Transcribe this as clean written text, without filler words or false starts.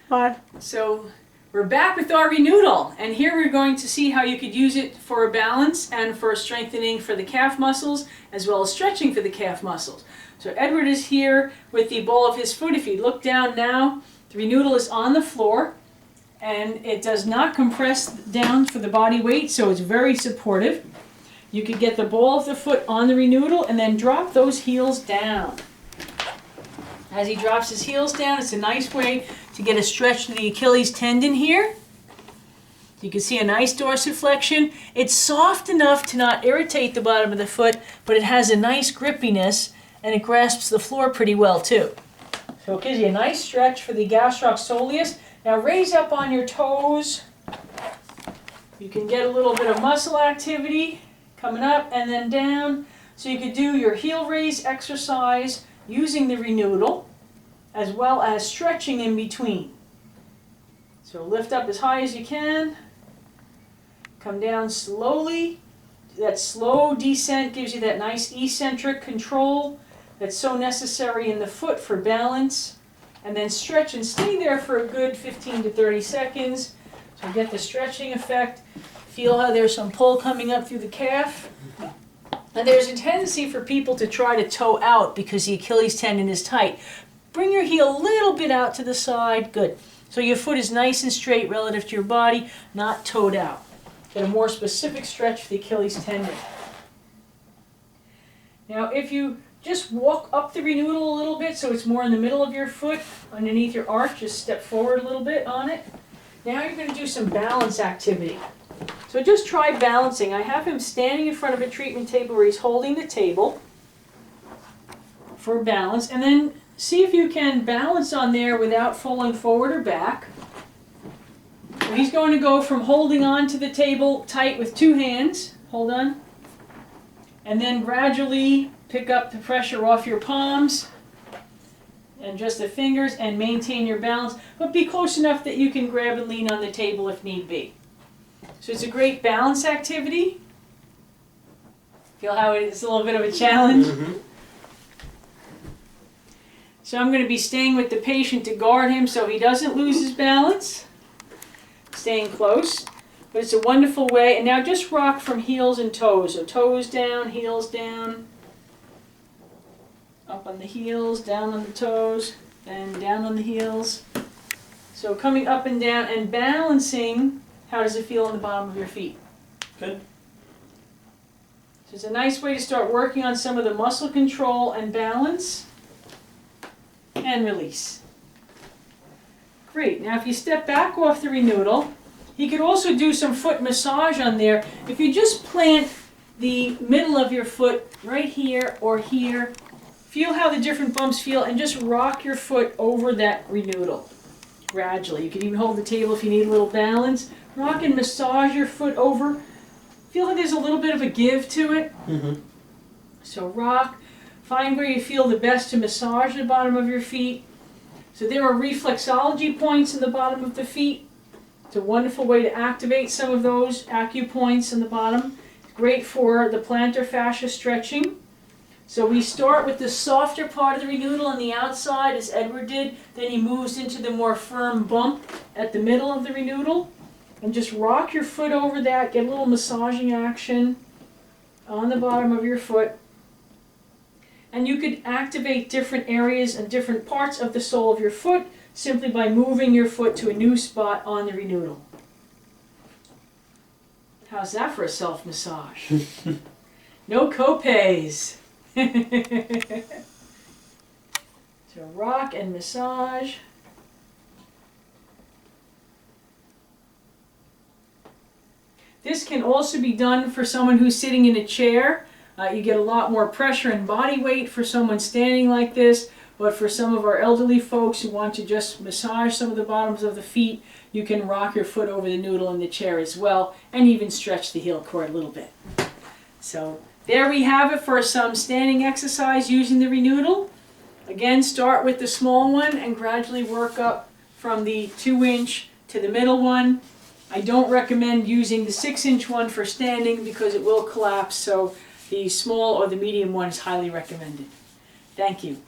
Hi. So we're back with our Renoodle, and here we're going to see how you could use it for a balance and for strengthening for the calf muscles as well as stretching for the calf muscles. So Edward is here with the ball of his foot. If you look down now, the Renoodle is on the floor and it does not compress down for the body weight, so it's very supportive. You could get the ball of the foot on the Renoodle and then drop those heels down. As he drops his heels down, it's a nice way to get a stretch to the Achilles tendon here. You can see a nice dorsiflexion. It's soft enough to not irritate the bottom of the foot, but it has a nice grippiness and it grasps the floor pretty well too. So it gives you a nice stretch for the gastrocsoleus. Now raise up on your toes. You can get a little bit of muscle activity coming up and then down. So you could do your heel raise exercise using the Renoodle, as well as stretching in between. So lift up as high as you can, come down slowly. That slow descent gives you that nice eccentric control that's so necessary in the foot for balance. And then stretch and stay there for a good 15 to 30 seconds. So get the stretching effect. Feel how there's some pull coming up through the calf. And there's a tendency for people to try to toe out because the Achilles tendon is tight. Bring your heel a little bit out to the side. Good. So your foot is nice and straight relative to your body, not toed out. Get a more specific stretch for the Achilles tendon. Now if you just walk up the Renoodle a little bit so it's more in the middle of your foot, underneath your arch, just step forward a little bit on it. Now you're going to do some balance activity. So just try balancing. I have him standing in front of a treatment table where he's holding the table for balance, and then see if you can balance on there without falling forward or back. So he's going to go from holding on to the table tight with two hands, hold on, and then gradually pick up the pressure off your palms and just the fingers and maintain your balance, but be close enough that you can grab and lean on the table if need be. So it's a great balance activity. Feel how it's a little bit of a challenge? Mm-hmm. So I'm going to be staying with the patient to guard him so he doesn't lose his balance. Staying close. But it's a wonderful way. And now just rock from heels and toes. So toes down, heels down. Up on the heels, down on the toes, then down on the heels. So coming up and down and balancing. How does it feel on the bottom of your feet? Good. So it's a nice way to start working on some of the muscle control and balance. And release. Great. Now if you step back off the Renoodle, he could also do some foot massage on there. If you just plant the middle of your foot right here or here, feel how the different bumps feel and just rock your foot over that Renoodle gradually. You can even hold the table if you need a little balance. Rock and massage your foot over. Feel like there's a little bit of a give to it. Mm-hmm. So rock. Find where you feel the best to massage the bottom of your feet. So there are reflexology points in the bottom of the feet. It's a wonderful way to activate some of those acupoints in the bottom. It's great for the plantar fascia stretching. So we start with the softer part of the Renoodle on the outside, as Edward did. Then he moves into the more firm bump at the middle of the Renoodle. And just rock your foot over that. Get a little massaging action on the bottom of your foot. And you could activate different areas and different parts of the sole of your foot simply by moving your foot to a new spot on the Renoodle. How's that for a self-massage? No copays. So rock and massage. This can also be done for someone who's sitting in a chair. You get a lot more pressure and body weight for someone standing like this, but for some of our elderly folks who want to just massage some of the bottoms of the feet, you can rock your foot over the noodle in the chair as well, and even stretch the heel cord a little bit. So there we have it for some standing exercise using the Renoodle. Again, start with the small one and gradually work up from the 2-inch to the middle one. I don't recommend using the 6-inch one for standing because it will collapse, so the small or the medium one is highly recommended. Thank you.